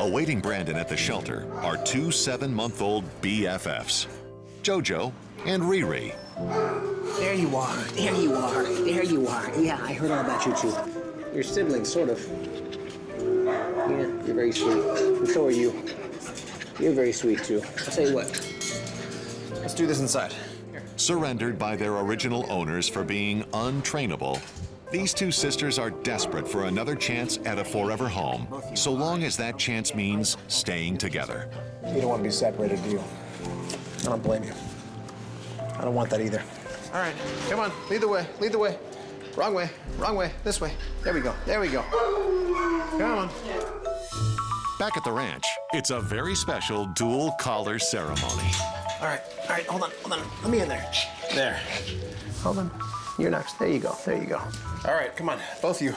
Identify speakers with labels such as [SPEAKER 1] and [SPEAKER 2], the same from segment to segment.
[SPEAKER 1] Awaiting Brandon at the shelter are two 7-month-old BFFs, JoJo and Rhi Rhi.
[SPEAKER 2] There you are, there you are, there you are. Yeah, I heard all about you two. Your siblings, sort of. Yeah, you're very sweet. And so are you. You're very sweet, too. I'll tell you what. Let's do this inside. Here.
[SPEAKER 1] Surrendered by their original owners for being untrainable, these two sisters are desperate for another chance at a forever home, so long as that chance means staying together.
[SPEAKER 2] You don't want to be separated, do you? I don't blame you. I don't want that either. All right, come on, lead the way, lead the way. Wrong way, this way. There we go, there we go. Come on.
[SPEAKER 1] Back at the ranch, it's a very special dual collar ceremony.
[SPEAKER 2] All right, hold on. Let me in there. There. Hold on. You're next. There you go, there you go. All right, come on, both of you.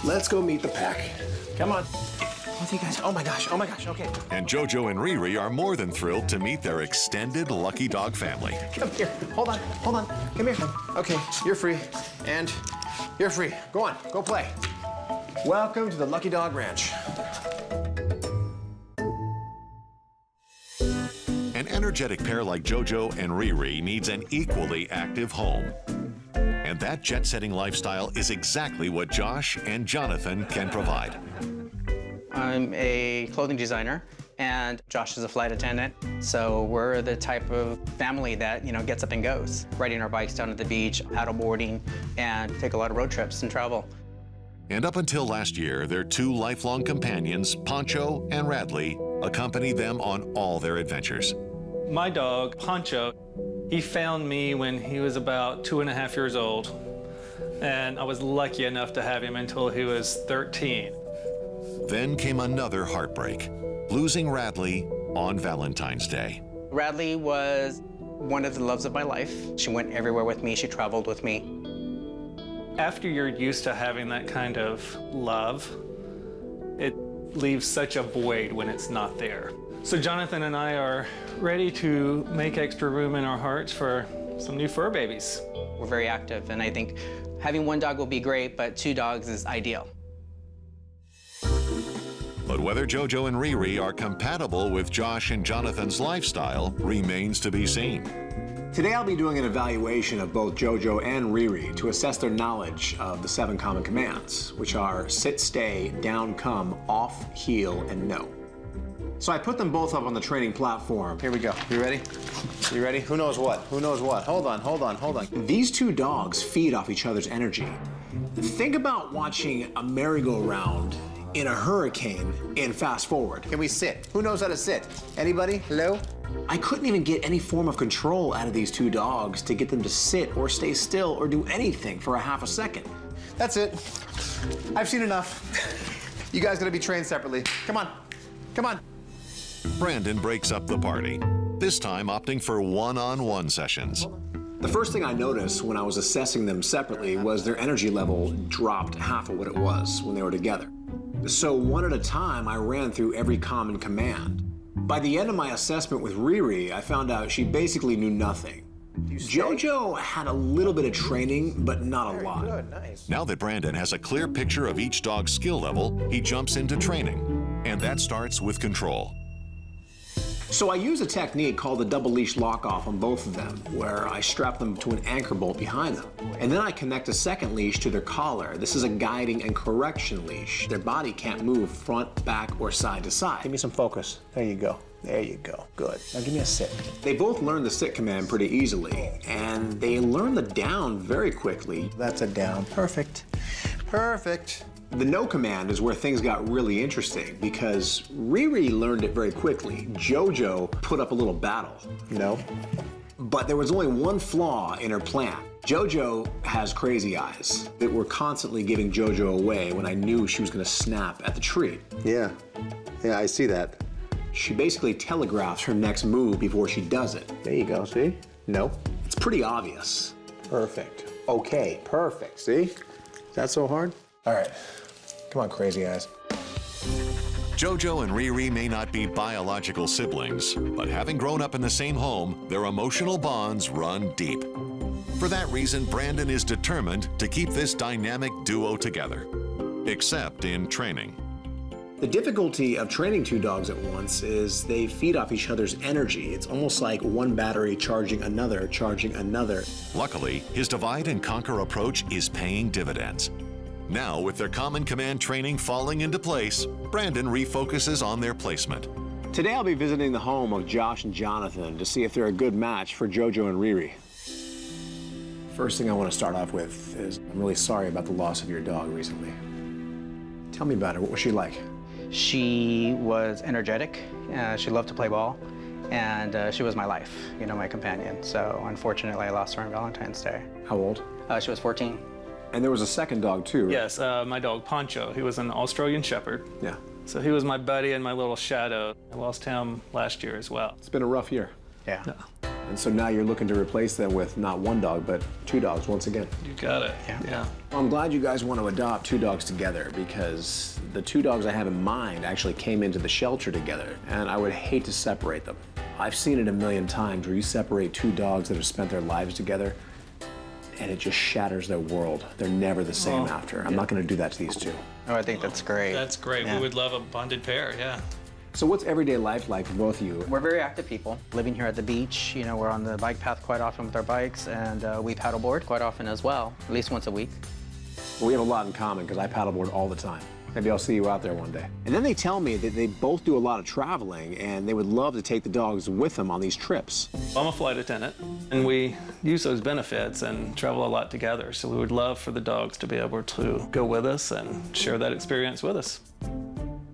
[SPEAKER 2] Let's go meet the pack. Come on. Both of you guys. Oh my gosh, okay.
[SPEAKER 1] And JoJo and Rhi Rhi are more than thrilled to meet their extended Lucky Dog family.
[SPEAKER 2] Come here. Hold on. Come here. Okay, you're free. And you're free. Go on, go play. Welcome to the Lucky Dog Ranch.
[SPEAKER 1] An energetic pair like JoJo and Rhi Rhi needs an equally active home. And that jet-setting lifestyle is exactly what Josh and Jonathan can provide.
[SPEAKER 3] I'm a clothing designer, and Josh is a flight attendant. So we're the type of family that, gets up and goes, riding our bikes down to the beach, paddleboarding, and take a lot of road trips and travel.
[SPEAKER 1] And up until last year, their two lifelong companions, Poncho and Radley, accompanied them on all their adventures.
[SPEAKER 4] My dog, Poncho, he found me when he was about 2.5 years old, and I was lucky enough to have him until he was 13.
[SPEAKER 1] Then came another heartbreak, losing Radley on Valentine's Day.
[SPEAKER 3] Radley was one of the loves of my life. She went everywhere with me, she traveled with me.
[SPEAKER 4] After you're used to having that kind of love, it leaves such a void when it's not there. So Jonathan and I are ready to make extra room in our hearts for some new fur babies.
[SPEAKER 3] We're very active, and I think having one dog will be great, but 2 dogs is ideal.
[SPEAKER 1] But whether JoJo and Rhi Rhi are compatible with Josh and Jonathan's lifestyle remains to be seen.
[SPEAKER 2] Today I'll be doing an evaluation of both JoJo and Rhi Rhi to assess their knowledge of the 7 common commands, which are sit, stay, down, come, off, heel, and no. So I put them both up on the training platform. Here we go. You ready? You ready? Who knows what? Who knows what? Hold on. These 2 dogs feed off each other's energy. Think about watching a merry-go-round in a hurricane and fast forward. Can we sit? Who knows how to sit? Anybody? Hello? I couldn't even get any form of control out of these 2 dogs to get them to sit or stay still or do anything for a half a second. That's it. I've seen enough. You guys gotta be trained separately. Come on.
[SPEAKER 1] Brandon breaks up the party, this time opting for one-on-one sessions.
[SPEAKER 2] The first thing I noticed when I was assessing them separately was their energy level dropped half of what it was when they were together. So one at a time, I ran through every common command. By the end of my assessment with Rhi Rhi, I found out she basically knew nothing. JoJo had a little bit of training, but not a lot.
[SPEAKER 3] Good, nice.
[SPEAKER 1] Now that Brandon has a clear picture of each dog's skill level, he jumps into training. And that starts with control.
[SPEAKER 2] So I use a technique called the double leash lock off on both of them, where I strap them to an anchor bolt behind them. And then I connect a second leash to their collar. This is a guiding and correction leash. Their body can't move front, back, or side to side. Give me some focus. There you go. Good. Now give me a sit. They both learn the sit command pretty easily, and they learn the down very quickly. That's a down. Perfect. The no command is where things got really interesting because Rhi Rhi learned it very quickly. JoJo put up a little battle, But there was only one flaw in her plan. JoJo has crazy eyes that were constantly giving JoJo away when I knew she was gonna snap at the treat.
[SPEAKER 5] Yeah, I see that.
[SPEAKER 2] She basically telegraphs her next move before she does it.
[SPEAKER 5] There you go, see?
[SPEAKER 2] No, it's pretty obvious. Perfect. Okay, perfect.
[SPEAKER 5] See? Is that so hard?
[SPEAKER 2] All right. Come on, crazy eyes.
[SPEAKER 1] JoJo and Rhi Rhi may not be biological siblings, but having grown up in the same home, their emotional bonds run deep. For that reason, Brandon is determined to keep this dynamic duo together, except in training.
[SPEAKER 2] The difficulty of training two dogs at once is they feed off each other's energy. It's almost like one battery charging another, charging another.
[SPEAKER 1] Luckily, his divide and conquer approach is paying dividends. Now, with their common command training falling into place, Brandon refocuses on their placement.
[SPEAKER 2] Today I'll be visiting the home of Josh and Jonathan to see if they're a good match for JoJo and Rhi Rhi. First thing I want to start off with is I'm really sorry about the loss of your dog recently. Tell me about her. What was she like?
[SPEAKER 3] She was energetic, she loved to play ball, and she was my life, you know, my companion. So unfortunately, I lost her on Valentine's Day.
[SPEAKER 2] How old?
[SPEAKER 3] She was 14.
[SPEAKER 2] And there was a second dog too, right?
[SPEAKER 4] Yes, my dog Poncho. He was an Australian Shepherd.
[SPEAKER 2] Yeah.
[SPEAKER 4] So he was my buddy and my little shadow. I lost him last year as well.
[SPEAKER 2] It's been a rough year.
[SPEAKER 3] Yeah.
[SPEAKER 2] And so now you're looking to replace them with not one dog, but two dogs once again.
[SPEAKER 4] You got it.
[SPEAKER 3] Yeah.
[SPEAKER 2] Well, I'm glad you guys want to adopt two dogs together because the two dogs I have in mind actually came into the shelter together, and I would hate to separate them. I've seen it a million times where you separate two dogs that have spent their lives together, and it just shatters their world. They're never the same after. I'm not going to do that to these two.
[SPEAKER 3] Oh, I think that's great.
[SPEAKER 4] That's great.
[SPEAKER 3] Yeah.
[SPEAKER 4] We would love a bonded pair, yeah.
[SPEAKER 2] So what's everyday life like for both of you?
[SPEAKER 3] We're very active people. Living here at the beach, you know, we're on the bike path quite often with our bikes, and we paddleboard quite often as well, at least once a week.
[SPEAKER 2] Well, we have a lot in common because I paddleboard all the time. Maybe I'll see you out there one day. And then they tell me that they both do a lot of traveling and they would love to take the dogs with them on these trips.
[SPEAKER 4] I'm a flight attendant, and we use those benefits and travel a lot together. So we would love for the dogs to be able to go with us and share that experience with us.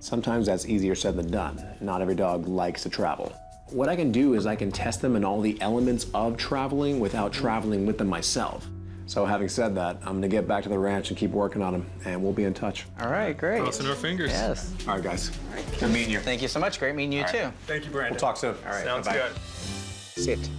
[SPEAKER 2] Sometimes that's easier said than done. Not every dog likes to travel. What I can do is I can test them in all the elements of traveling without traveling with them myself. So having said that, I'm gonna get back to the ranch and keep working on them, and we'll be in touch.
[SPEAKER 3] All right, great.
[SPEAKER 4] Crossing our fingers.
[SPEAKER 3] Yes.
[SPEAKER 2] All right, guys. Good meeting you.
[SPEAKER 3] Thank you so much. Great meeting you too.
[SPEAKER 4] Thank you, Brandon.
[SPEAKER 2] We'll talk soon.
[SPEAKER 3] All right.
[SPEAKER 4] Sounds
[SPEAKER 3] bye-bye.
[SPEAKER 4] good.
[SPEAKER 2] Sit.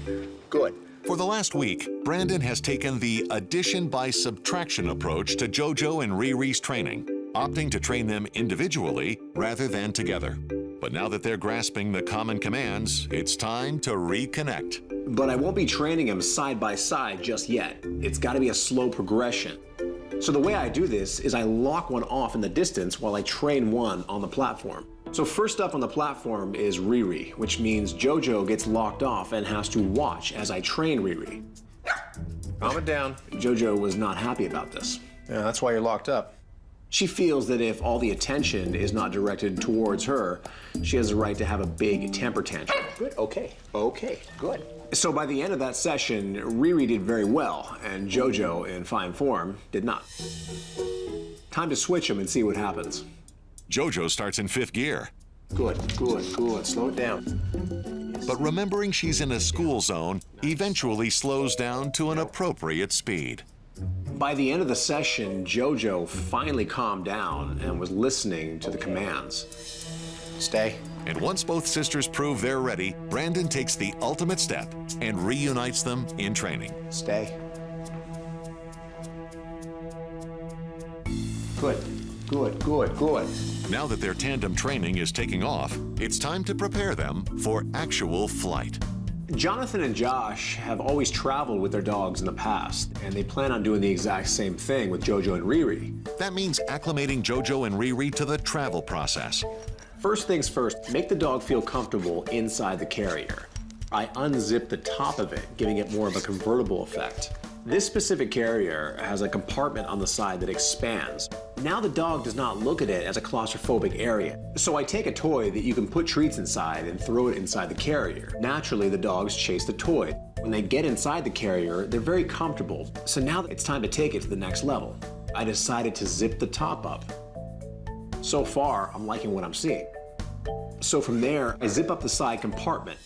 [SPEAKER 2] Good.
[SPEAKER 1] For the last week, Brandon has taken the addition by subtraction approach to JoJo and Rhi Rhi's training, opting to train them individually rather than together. But now that they're grasping the common commands, it's time to reconnect.
[SPEAKER 2] But I won't be training them side by side just yet. It's gotta be a slow progression. So the way I do this is I lock one off in the distance while I train one on the platform. So first up on the platform is Rhi Rhi, which means JoJo gets locked off and has to watch as I train Rhi Rhi.
[SPEAKER 5] Calm it down.
[SPEAKER 2] JoJo was not happy about this.
[SPEAKER 5] Yeah, that's why you're locked up.
[SPEAKER 2] She feels that if all the attention is not directed towards her, she has the right to have a big temper tantrum. Good, okay, good. So by the end of that session, Rhi Rhi did very well, and JoJo, in fine form, did not. Time to switch them and see what happens.
[SPEAKER 1] JoJo starts in fifth gear,
[SPEAKER 2] Good. Slow it down.
[SPEAKER 1] but remembering she's in a school zone, eventually slows down to an appropriate speed.
[SPEAKER 2] By the end of the session, JoJo finally calmed down and was listening to the commands.
[SPEAKER 5] Stay.
[SPEAKER 1] And once both sisters prove they're ready, Brandon takes the ultimate step and reunites them in training.
[SPEAKER 2] Stay. Good.
[SPEAKER 1] Now that their tandem training is taking off, it's time to prepare them for actual flight.
[SPEAKER 2] Jonathan and Josh have always traveled with their dogs in the past, and they plan on doing the exact same thing with JoJo and Rhi Rhi.
[SPEAKER 1] That means acclimating JoJo and Rhi Rhi to the travel process.
[SPEAKER 2] First things first, make the dog feel comfortable inside the carrier. I unzip the top of it, giving it more of a convertible effect. This specific carrier has a compartment on the side that expands. Now the dog does not look at it as a claustrophobic area. So I take a toy that you can put treats inside and throw it inside the carrier. Naturally, the dogs chase the toy. When they get inside the carrier, they're very comfortable. So now it's time to take it to the next level. I decided to zip the top up. So far, I'm liking what I'm seeing. So from there, I zip up the side compartment.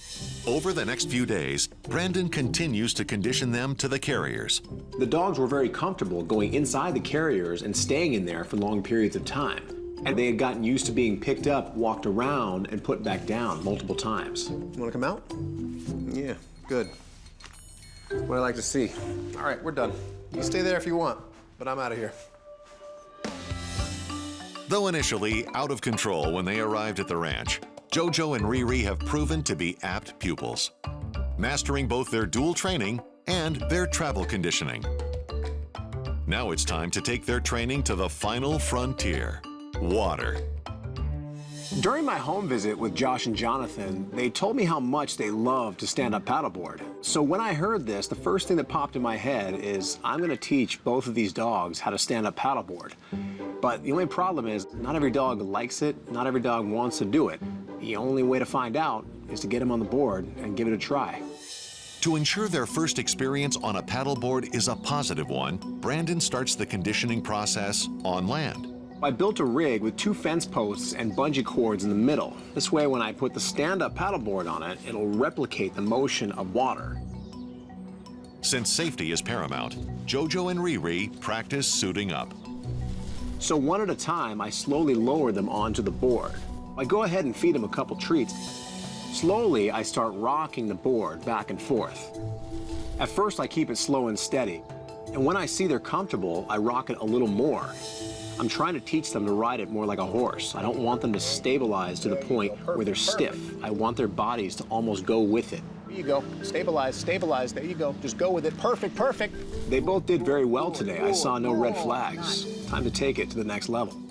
[SPEAKER 1] Over the next few days, Brandon continues to condition them to the carriers.
[SPEAKER 2] The dogs were very comfortable going inside the carriers and staying in there for long periods of time. And they had gotten used to being picked up, walked around, and put back down multiple times.
[SPEAKER 5] You wanna come out? Yeah, good. What I like to see. All right, we're done. You stay there if you want, but I'm out of here.
[SPEAKER 1] Though initially out of control when they arrived at the ranch, JoJo and Rhi Rhi have proven to be apt pupils, mastering both their dual training and their travel conditioning. Now it's time to take their training to the final frontier, water.
[SPEAKER 2] During my home visit with Josh and Jonathan, they told me how much they love to stand up paddleboard. So when I heard this, the first thing that popped in my head is I'm gonna teach both of these dogs how to stand up paddleboard. But the only problem is not every dog likes it, not every dog wants to do it. The only way to find out is to get them on the board and give it a try.
[SPEAKER 1] To ensure their first experience on a paddleboard is a positive one, Brandon starts the conditioning process on land.
[SPEAKER 2] I built a rig with 2 fence posts and bungee cords in the middle. This way, when I put the stand-up paddleboard on it, it'll replicate the motion of water.
[SPEAKER 1] Since safety is paramount, JoJo and Rhi Rhi practice suiting up.
[SPEAKER 2] So one at a time, I slowly lower them onto the board. I go ahead and feed them a couple treats. Slowly, I start rocking the board back and forth. At first, I keep it slow and steady. And when I see they're comfortable, I rock it a little more. I'm trying to teach them to ride it more like a horse. I don't want them to stabilize to the point where they're stiff. I want their bodies to almost go with it.
[SPEAKER 5] There you go. Stabilize, stabilize. There you go. Just go with it. Perfect, perfect.
[SPEAKER 2] They both did very well today. I saw no red flags. Time to take it to the next level.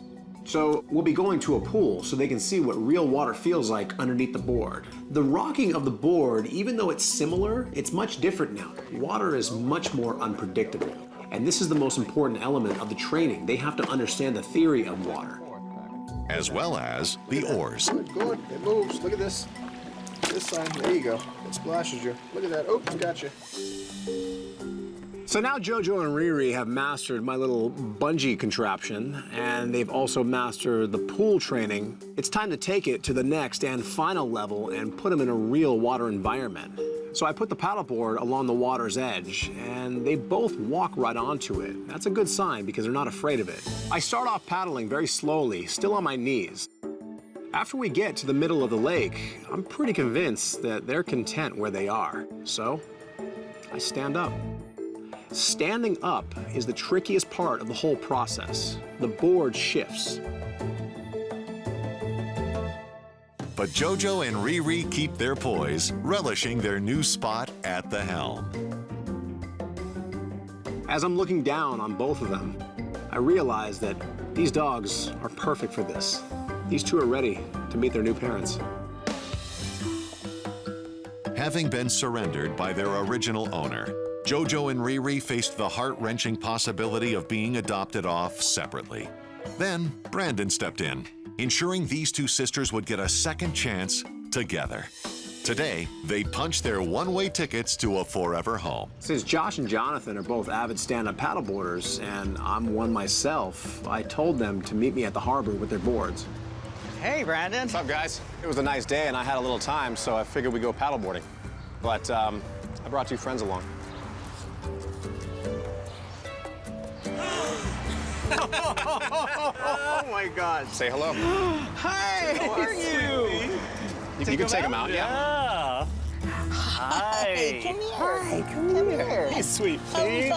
[SPEAKER 2] So we'll be going to a pool so they can see what real water feels like underneath the board. The rocking of the board, even though it's similar, it's much different now. Water is much more unpredictable. And this is the most important element of the training. They have to understand the theory of water.
[SPEAKER 1] As well as the oars.
[SPEAKER 5] Good, good. It moves. Look at this. This side. There you go. It splashes you. Look at that. Oops, got you.
[SPEAKER 2] So now JoJo and Rhi Rhi have mastered my little bungee contraption, and they've also mastered the pool training. It's time to take it to the next and final level and put them in a real water environment. So I put the paddleboard along the water's edge, and they both walk right onto it. That's a good sign because they're not afraid of it. I start off paddling very slowly, still on my knees. After we get to the middle of the lake, I'm pretty convinced that they're content where they are. So I stand up. Standing up is the trickiest part of the whole process. The board shifts.
[SPEAKER 1] But JoJo and Rhi Rhi keep their poise, relishing their new spot at the helm.
[SPEAKER 2] As I'm looking down on both of them, I realize that these dogs are perfect for this. These two are ready to meet their new parents.
[SPEAKER 1] Having been surrendered by their original owner, JoJo and Rhi Rhi faced the heart-wrenching possibility of being adopted off separately. Then Brandon stepped in, ensuring these two sisters would get a second chance together. Today, they punched their one-way tickets to a forever home.
[SPEAKER 2] Since Josh and Jonathan are both avid stand-up paddleboarders, and I'm one myself, I told them to meet me at the harbor with their boards.
[SPEAKER 3] Hey, Brandon.
[SPEAKER 5] What's up, guys? It was a nice day, and I had a little time, so I figured we'd go paddleboarding. But I brought 2 friends along.
[SPEAKER 2] Oh my God.
[SPEAKER 5] Say hello.
[SPEAKER 3] Hi, how are you?
[SPEAKER 5] You can take them out, yeah.
[SPEAKER 6] Hi.
[SPEAKER 7] Come here. Hi, come here.
[SPEAKER 4] Hey, sweet thing.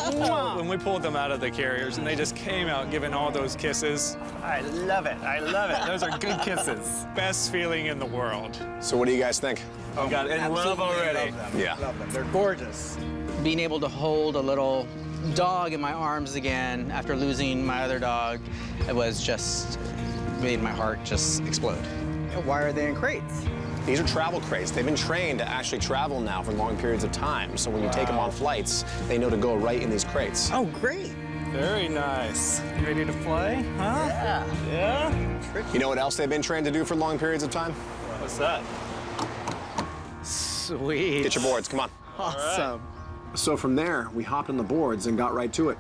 [SPEAKER 4] When we pulled them out of the carriers and they just came out giving all those kisses.
[SPEAKER 6] I love it. I love it. Those are good kisses.
[SPEAKER 4] Best feeling in the world.
[SPEAKER 5] So what do you guys think?
[SPEAKER 6] Oh,
[SPEAKER 4] Got in love already.
[SPEAKER 6] Love them.
[SPEAKER 5] Yeah.
[SPEAKER 6] Love them. They're gorgeous.
[SPEAKER 3] Being able to hold a little dog in my arms again after losing my other dog, it was just made my heart just explode.
[SPEAKER 6] Why are they in crates?
[SPEAKER 5] These are travel crates. They've been trained to actually travel now for long periods of time. So when you take them on flights, they know to go right in these crates.
[SPEAKER 6] Oh, great.
[SPEAKER 4] Very nice. You ready to play? Huh?
[SPEAKER 6] Yeah.
[SPEAKER 4] Yeah?
[SPEAKER 5] You know what else they've been trained to do for long periods of time?
[SPEAKER 4] What's that?
[SPEAKER 3] Sweet.
[SPEAKER 5] Get your boards, come on.
[SPEAKER 6] Awesome.
[SPEAKER 2] So from there, we hopped on the boards and got right to it.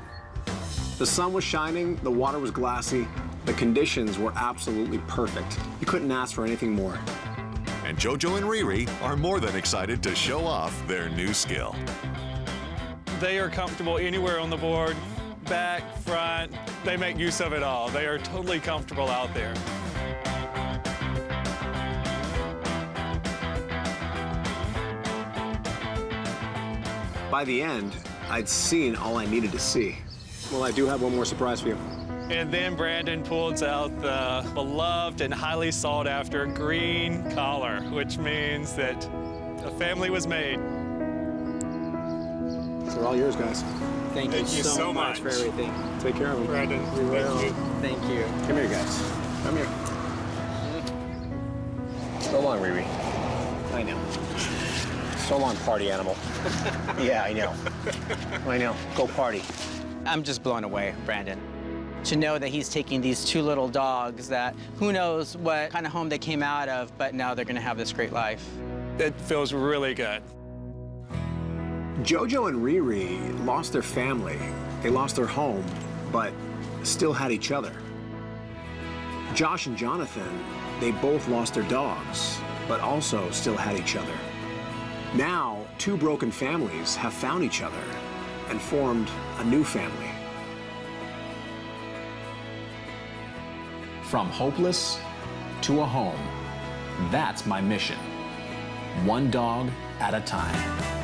[SPEAKER 2] The sun was shining, the water was glassy, the conditions were absolutely perfect. You couldn't ask for anything more.
[SPEAKER 1] And JoJo and Rhi Rhi are more than excited to show off their new skill.
[SPEAKER 4] They are comfortable anywhere on the board, back, front. They make use of it all. They are totally comfortable out there.
[SPEAKER 2] By the end, I'd seen all I needed to see. Well, I do have one more surprise for you.
[SPEAKER 4] And then Brandon pulls out the beloved and highly sought after green collar, which means that a family was made.
[SPEAKER 2] They're all yours, guys.
[SPEAKER 3] Thank you so much for everything.
[SPEAKER 2] Take care of them.
[SPEAKER 4] Brandon, thank you.
[SPEAKER 3] Thank you.
[SPEAKER 2] Come here, guys. Come here. know. So long, party animal. Yeah, I know. I know. Go party.
[SPEAKER 3] I'm just blown away, Brandon. To know that he's taking these two little dogs that who knows what kind of home they came out of, but now they're gonna have this great life.
[SPEAKER 4] It feels really good.
[SPEAKER 2] JoJo and Rhi Rhi lost their family. They lost their home, but still had each other. Josh and Jonathan, they both lost their dogs, but also still had each other. Now, two broken families have found each other and formed a new family.
[SPEAKER 8] From hopeless to a home. That's my mission. One dog at a time.